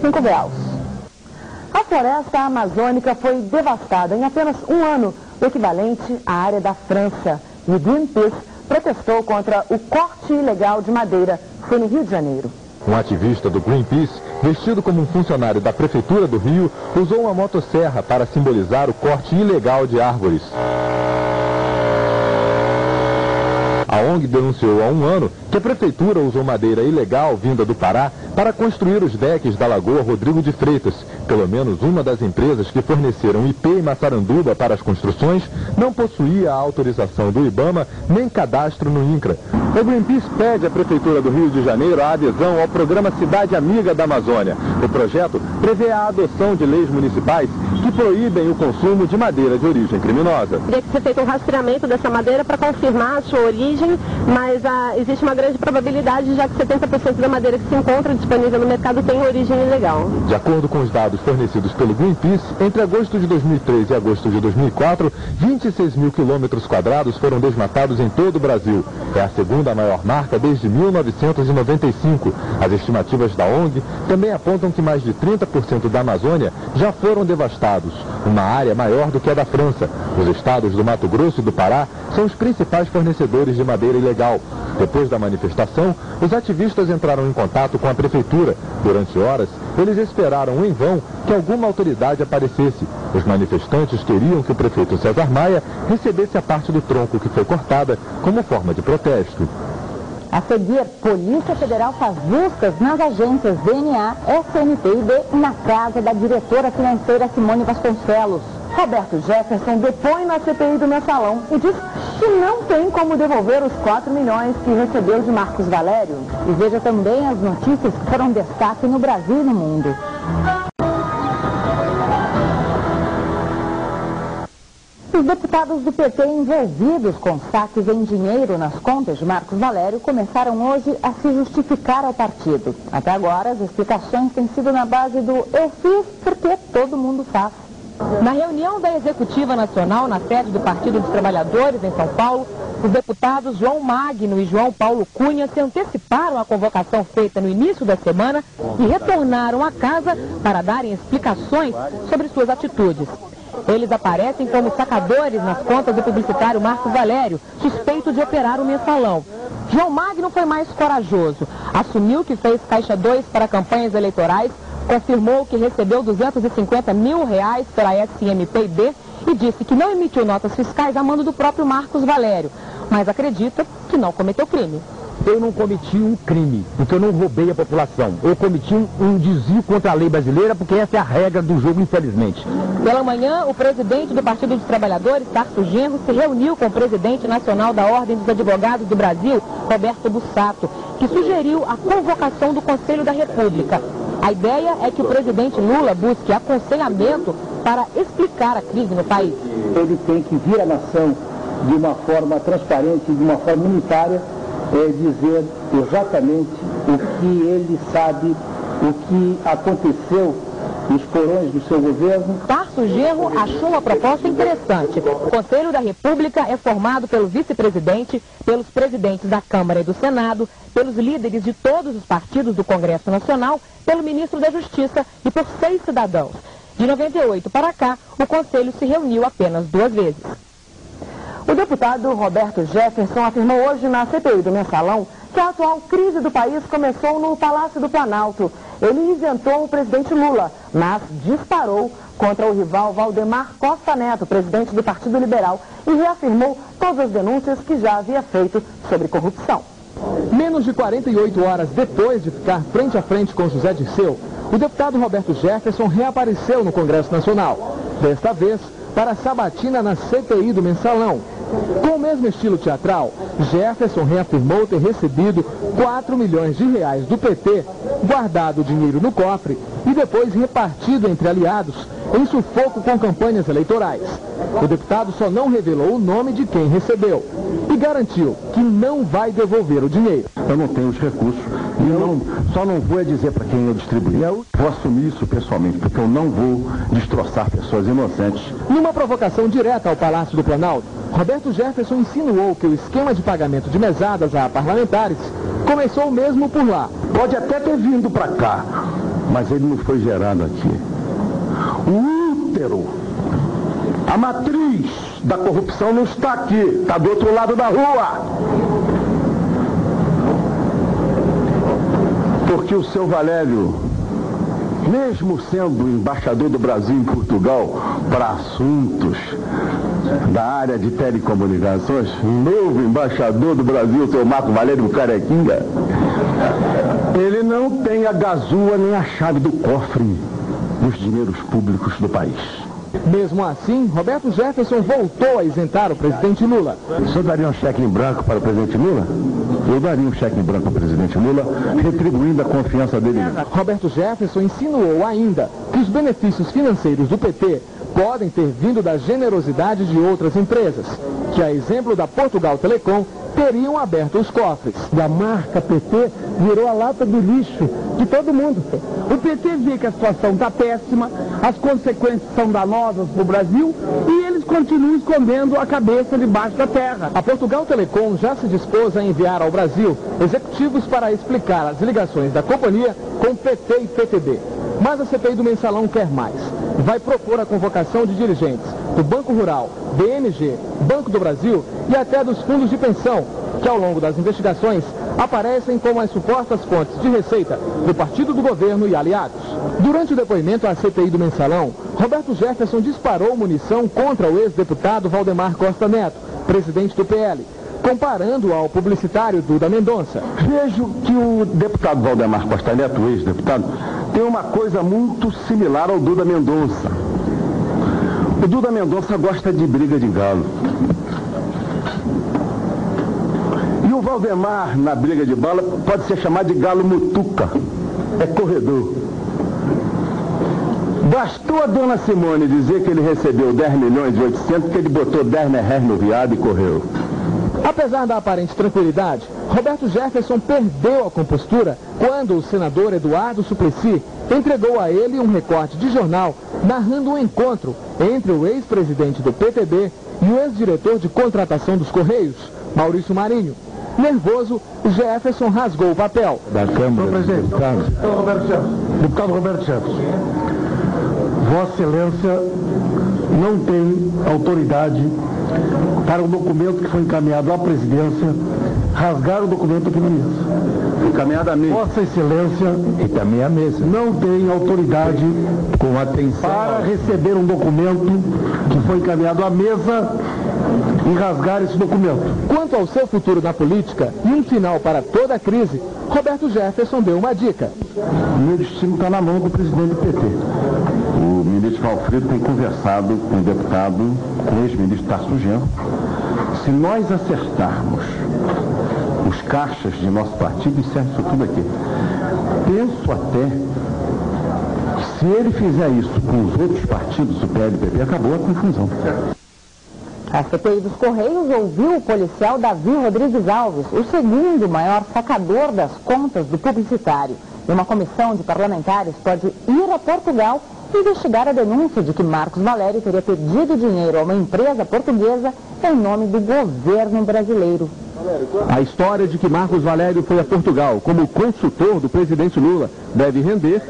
5 graus. A floresta amazônica foi devastada em apenas um ano, o equivalente à área da França. E o Greenpeace protestou contra o corte ilegal de madeira. Foi no Rio de Janeiro. Um ativista do Greenpeace, vestido como um funcionário da Prefeitura do Rio, usou uma motosserra para simbolizar o corte ilegal de árvores. A ONG denunciou há um ano que a Prefeitura usou madeira ilegal vinda do Pará para construir os decks da Lagoa Rodrigo de Freitas. Pelo menos uma das empresas que forneceram IP e Massaranduba para as construções não possuía a autorização do IBAMA nem cadastro no INCRA. O Greenpeace pede à Prefeitura do Rio de Janeiro a adesão ao programa Cidade Amiga da Amazônia. O projeto prevê a adoção de leis municipais que proíbem o consumo de madeira de origem criminosa. Teria que ser feito um rastreamento dessa madeira para confirmar a sua origem, mas existe uma grande probabilidade, já que 70% da madeira que se encontra disponível no mercado tem origem ilegal. De acordo com os dados fornecidos pelo Greenpeace, entre agosto de 2003 e agosto de 2004, 26 mil quilômetros quadrados foram desmatados em todo o Brasil. É a segunda maior marca desde 1995. As estimativas da ONG também apontam que mais de 30% da Amazônia já foram devastados, uma área maior do que a da França. Os estados do Mato Grosso e do Pará são os principais fornecedores de madeira ilegal. Depois da manifestação, os ativistas entraram em contato com a prefeitura. Durante horas, eles esperaram em vão que alguma autoridade aparecesse. Os manifestantes queriam que o prefeito César Maia recebesse a parte do tronco que foi cortada como forma de protesto. A seguir, Polícia Federal faz buscas nas agências DNA, SNP e D na casa da diretora financeira Simone Vasconcelos. Roberto Jefferson depõe na CPI do Mensalão e diz que não tem como devolver os 4 milhões que recebeu de Marcos Valério. E veja também as notícias que foram destaque no Brasil e no mundo. Os deputados do PT envolvidos com saques em dinheiro nas contas de Marcos Valério começaram hoje a se justificar ao partido. Até agora, as explicações têm sido na base do "eu fiz porque todo mundo faz". Na reunião da Executiva Nacional na sede do Partido dos Trabalhadores em São Paulo, os deputados João Magno e João Paulo Cunha se anteciparam à convocação feita no início da semana e retornaram à casa para darem explicações sobre suas atitudes. Eles aparecem como sacadores nas contas do publicitário Marcos Valério, suspeito de operar o Mensalão. João Magno foi mais corajoso. Assumiu que fez caixa 2 para campanhas eleitorais, confirmou que recebeu R$250 mil pela SMPB e disse que não emitiu notas fiscais a mando do próprio Marcos Valério, mas acredita que não cometeu crime. Eu não cometi um crime, porque eu não roubei a população. Eu cometi um desvio contra a lei brasileira, porque essa é a regra do jogo, infelizmente. Pela manhã, o presidente do Partido dos Trabalhadores, Tarso Genro, se reuniu com o presidente nacional da Ordem dos Advogados do Brasil, Roberto Bussato, que sugeriu a convocação do Conselho da República. A ideia é que o presidente Lula busque aconselhamento para explicar a crise no país. Ele tem que vir à nação de uma forma transparente, de uma forma unitária, dizer exatamente o que ele sabe, o que aconteceu nos porões do seu governo. Tarso Genro achou uma proposta interessante. O Conselho da República é formado pelo vice-presidente, pelos presidentes da Câmara e do Senado, pelos líderes de todos os partidos do Congresso Nacional, pelo ministro da Justiça e por 6 cidadãos. De 98 para cá, o Conselho se reuniu apenas 2 vezes. O deputado Roberto Jefferson afirmou hoje na CPI do Mensalão que a atual crise do país começou no Palácio do Planalto. Ele isentou o presidente Lula, mas disparou contra o rival Valdemar Costa Neto, presidente do Partido Liberal, e reafirmou todas as denúncias que já havia feito sobre corrupção. Menos de 48 horas depois de ficar frente a frente com José Dirceu, o deputado Roberto Jefferson reapareceu no Congresso Nacional. Desta vez, para a sabatina na CPI do Mensalão. Com o mesmo estilo teatral, Jefferson reafirmou ter recebido 4 milhões de reais do PT, guardado o dinheiro no cofre e depois repartido entre aliados em sufoco com campanhas eleitorais. O deputado só não revelou o nome de quem recebeu e garantiu que não vai devolver o dinheiro. Eu não tenho os recursos e só não vou dizer para quem eu distribuí. Eu vou assumir isso pessoalmente, porque eu não vou destroçar pessoas inocentes. Numa provocação direta ao Palácio do Planalto, Roberto Jefferson insinuou que o esquema de pagamento de mesadas a parlamentares começou mesmo por lá. Pode até ter vindo para cá, mas ele não foi gerado aqui. O útero, a matriz da corrupção não está aqui, está do outro lado da rua. Porque o seu Valério, mesmo sendo embaixador do Brasil em Portugal para assuntos da área de telecomunicações, novo embaixador do Brasil, o seu Marco Valério Carequinha, ele não tem a gazua nem a chave do cofre dos dinheiros públicos do país. Mesmo assim, Roberto Jefferson voltou a isentar o presidente Lula. O senhor daria um cheque em branco para o presidente Lula? Eu daria um cheque em branco para o presidente Lula, retribuindo a confiança dele. Roberto Jefferson insinuou ainda que os benefícios financeiros do PT podem ter vindo da generosidade de outras empresas, que, a exemplo da Portugal Telecom, teriam aberto os cofres. Da marca PT virou a lata do lixo de todo mundo. O PT vê que a situação está péssima, as consequências são danosas para o Brasil e eles continuam escondendo a cabeça debaixo da terra. A Portugal Telecom já se dispôs a enviar ao Brasil executivos para explicar as ligações da companhia com PT e PTB. Mas a CPI do Mensalão quer mais. Vai propor a convocação de dirigentes do Banco Rural, BMG, Banco do Brasil e até dos fundos de pensão, que ao longo das investigações aparecem como as supostas fontes de receita do partido do governo e aliados. Durante o depoimento à CPI do Mensalão, Roberto Jefferson disparou munição contra o ex-deputado Valdemar Costa Neto, presidente do PL, comparando-o ao publicitário Duda Mendonça. Vejo que o deputado Valdemar Costa Neto, o ex-deputado, tem uma coisa muito similar ao Duda Mendonça. O Duda Mendonça gosta de briga de galo. E o Valdemar, na briga de bala, pode ser chamado de galo mutuca. É corredor. Bastou a dona Simone dizer que ele recebeu 10 milhões e 800, que ele botou 10 reais no viado e correu. Apesar da aparente tranquilidade, Roberto Jefferson perdeu a compostura quando o senador Eduardo Suplicy entregou a ele um recorte de jornal narrando um encontro entre o ex-presidente do PTB e o ex-diretor de contratação dos Correios, Maurício Marinho. Nervoso, Jefferson rasgou o papel. Da Câmara, presidente, deputado Roberto Jefferson, Vossa Excelência não tem autoridade para o documento que foi encaminhado à presidência, rasgar o documento aqui na mesa. Encaminhado à mesa. Vossa Excelência E também à mesa. não tem autoridade Com atenção. para receber um documento que foi encaminhado à mesa e rasgar esse documento. Quanto ao seu futuro na política e um final para toda a crise, Roberto Jefferson deu uma dica. O meu destino está na mão do presidente do PT. O ministro Valfrido tem conversado com o deputado, com o ex-ministro Tarso Genro. Se nós acertarmos os caixas de nosso partido, e serve isso tudo aqui, penso até que se ele fizer isso com os outros partidos, o PL e o PP, acabou a confusão. A CPI dos Correios ouviu o policial Davi Rodrigues Alves, o segundo maior sacador das contas do publicitário. E uma comissão de parlamentares pode ir a Portugal investigar a denúncia de que Marcos Valério teria pedido dinheiro a uma empresa portuguesa em nome do governo brasileiro. A história de que Marcos Valério foi a Portugal como consultor do presidente Lula deve render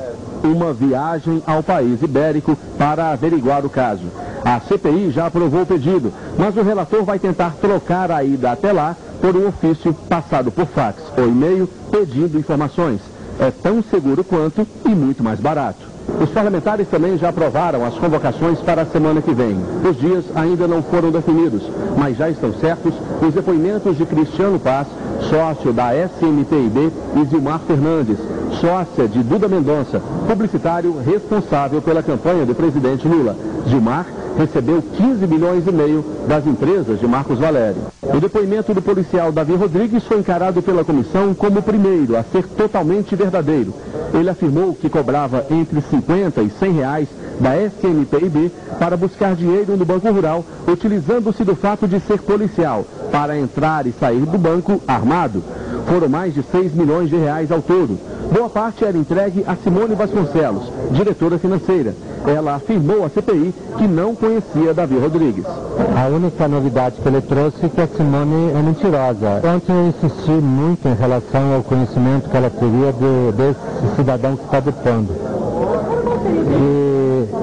uma viagem ao país ibérico para averiguar o caso. A CPI já aprovou o pedido, mas o relator vai tentar trocar a ida até lá por um ofício passado por fax ou e-mail pedindo informações. É tão seguro quanto e muito mais barato. Os parlamentares também já aprovaram as convocações para a semana que vem. Os dias ainda não foram definidos, mas já estão certos os depoimentos de Cristiano Paz, sócio da SMPIB, e Zilmar Fernandes, sócia de Duda Mendonça, publicitário responsável pela campanha do presidente Lula. Zilmar recebeu 15 milhões e meio das empresas de Marcos Valério. O depoimento do policial Davi Rodrigues foi encarado pela comissão como o primeiro a ser totalmente verdadeiro. Ele afirmou que cobrava entre 50 e 100 reais da SMPIB para buscar dinheiro no Banco Rural, utilizando-se do fato de ser policial, para entrar e sair do banco armado. Foram mais de 6 milhões de reais ao todo. Boa parte era entregue a Simone Vasconcelos, diretora financeira. Ela afirmou à CPI que não conhecia Davi Rodrigues. A única novidade que ele trouxe é que a Simone é mentirosa. Ontem eu insisti muito em relação ao conhecimento que ela teria desse cidadão que está depondo.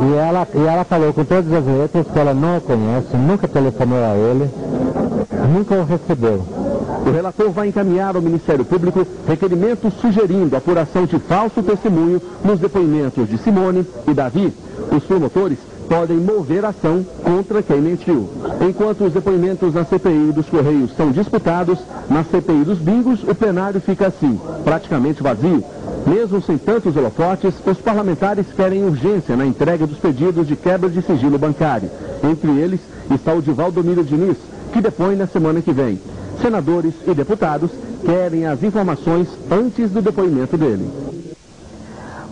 E ela falou com todas as letras que ela não o conhece, nunca telefonou a ele, nunca o recebeu. O relator vai encaminhar ao Ministério Público requerimento sugerindo a apuração de falso testemunho nos depoimentos de Simone e Davi. Os promotores podem mover ação contra quem mentiu. Enquanto os depoimentos na CPI dos Correios são disputados, na CPI dos bingos o plenário fica assim, praticamente vazio. Mesmo sem tantos holofotes, os parlamentares querem urgência na entrega dos pedidos de quebra de sigilo bancário. Entre eles está o de Valdomiro Diniz, que depõe na semana que vem. Senadores e deputados querem as informações antes do depoimento dele.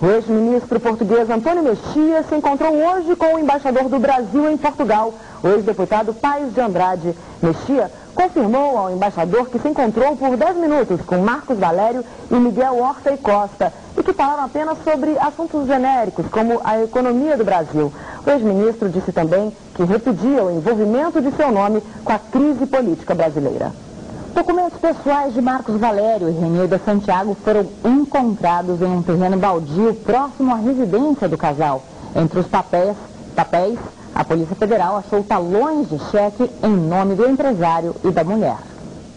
O ex-ministro português Antônio Mexia se encontrou hoje com o embaixador do Brasil em Portugal, o ex-deputado Paes de Andrade. Mexia confirmou ao embaixador que se encontrou por 10 minutos com Marcos Valério e Miguel Horta e Costa e que falaram apenas sobre assuntos genéricos, como a economia do Brasil. O ex-ministro disse também que repudia o envolvimento de seu nome com a crise política brasileira. Documentos pessoais de Marcos Valério e Renilda Santiago foram encontrados em um terreno baldio próximo à residência do casal. Entre os papéis, a Polícia Federal achou talões de cheque em nome do empresário e da mulher.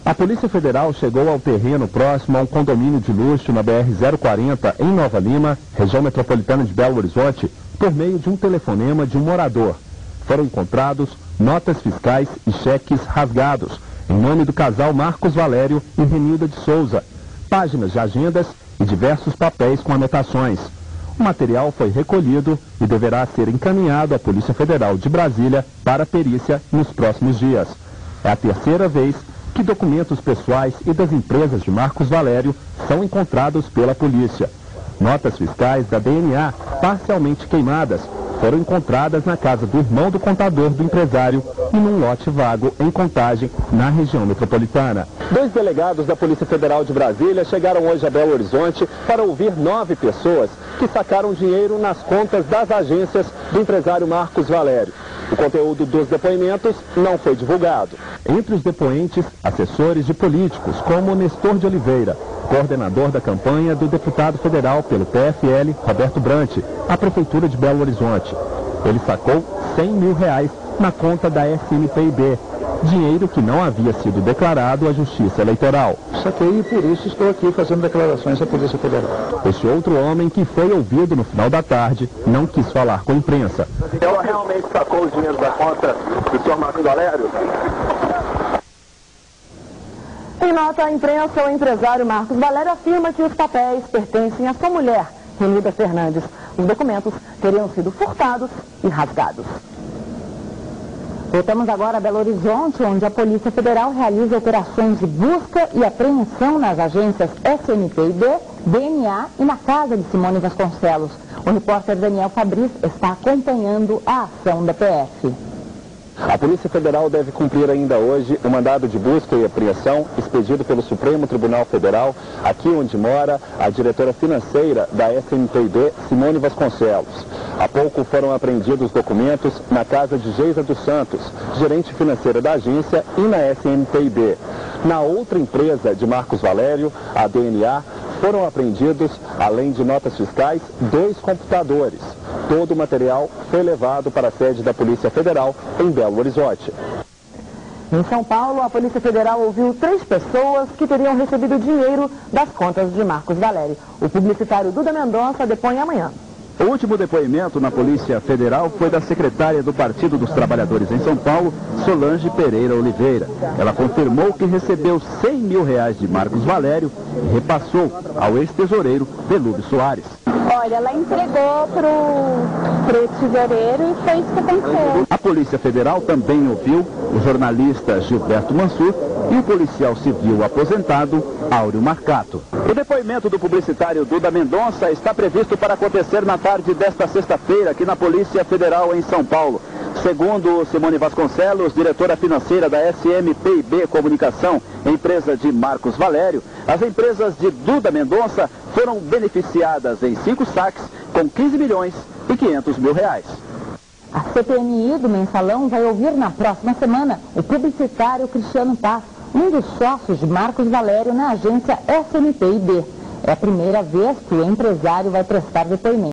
A Polícia Federal chegou ao terreno próximo a um condomínio de luxo na BR-040, em Nova Lima, região metropolitana de Belo Horizonte, por meio de um telefonema de um morador. Foram encontrados notas fiscais e cheques rasgados, em nome do casal Marcos Valério e Renilda de Souza, páginas de agendas e diversos papéis com anotações. O material foi recolhido e deverá ser encaminhado à Polícia Federal de Brasília para perícia nos próximos dias. É a terceira vez que documentos pessoais e das empresas de Marcos Valério são encontrados pela polícia. Notas fiscais da DNA, parcialmente queimadas, foram encontradas na casa do irmão do contador do empresário e num lote vago em Contagem, na região metropolitana. 2 delegados da Polícia Federal de Brasília chegaram hoje a Belo Horizonte para ouvir 9 pessoas que sacaram dinheiro nas contas das agências do empresário Marcos Valério. O conteúdo dos depoimentos não foi divulgado. Entre os depoentes, assessores de políticos, como Nestor de Oliveira, coordenador da campanha do deputado federal pelo PFL, Roberto Brant, à Prefeitura de Belo Horizonte. Ele sacou R$100 mil na conta da SMPIB, dinheiro que não havia sido declarado à Justiça Eleitoral. Saquei e por isso estou aqui fazendo declarações à Polícia Federal. Este outro homem, que foi ouvido no final da tarde, não quis falar com a imprensa. Ela realmente sacou o dinheiro da conta do senhor Marcos Valério? Em nota à imprensa, o empresário Marcos Valério afirma que os papéis pertencem à sua mulher, Renilda Fernandes. Os documentos teriam sido furtados e rasgados. Voltamos agora a Belo Horizonte, onde a Polícia Federal realiza operações de busca e apreensão nas agências SMPIB, DNA e na casa de Simone Vasconcelos. O repórter Daniel Fabris está acompanhando a ação da PF. A Polícia Federal deve cumprir ainda hoje o mandado de busca e apreensão expedido pelo Supremo Tribunal Federal, aqui onde mora a diretora financeira da SMPIB, Simone Vasconcelos. Há pouco foram apreendidos documentos na casa de Geisa dos Santos, gerente financeira da agência, e na SMPIB. Na outra empresa de Marcos Valério, a DNA, foram apreendidos, além de notas fiscais, 2 computadores. Todo o material foi levado para a sede da Polícia Federal em Belo Horizonte. Em São Paulo, a Polícia Federal ouviu 3 pessoas que teriam recebido dinheiro das contas de Marcos Valério. O publicitário Duda Mendonça depõe amanhã. O último depoimento na Polícia Federal foi da secretária do Partido dos Trabalhadores em São Paulo, Solange Pereira Oliveira. Ela confirmou que recebeu R$100 mil de Marcos Valério e repassou ao ex-tesoureiro Delúbio Soares. Olha, ela entregou pro tesoureiro e foi isso que aconteceu. A Polícia Federal também ouviu o jornalista Gilberto Mansur e o policial civil aposentado Áureo Marcato. O depoimento do publicitário Duda Mendonça está previsto para acontecer na tarde desta sexta-feira aqui na Polícia Federal em São Paulo. Segundo Simone Vasconcelos, diretora financeira da SMPIB Comunicação, empresa de Marcos Valério, as empresas de Duda Mendonça foram beneficiadas em 5 saques com 15 milhões e 500 mil reais. A CPMI do Mensalão vai ouvir na próxima semana o publicitário Cristiano Paz, um dos sócios de Marcos Valério na agência SMPIB. É a primeira vez que o empresário vai prestar depoimento.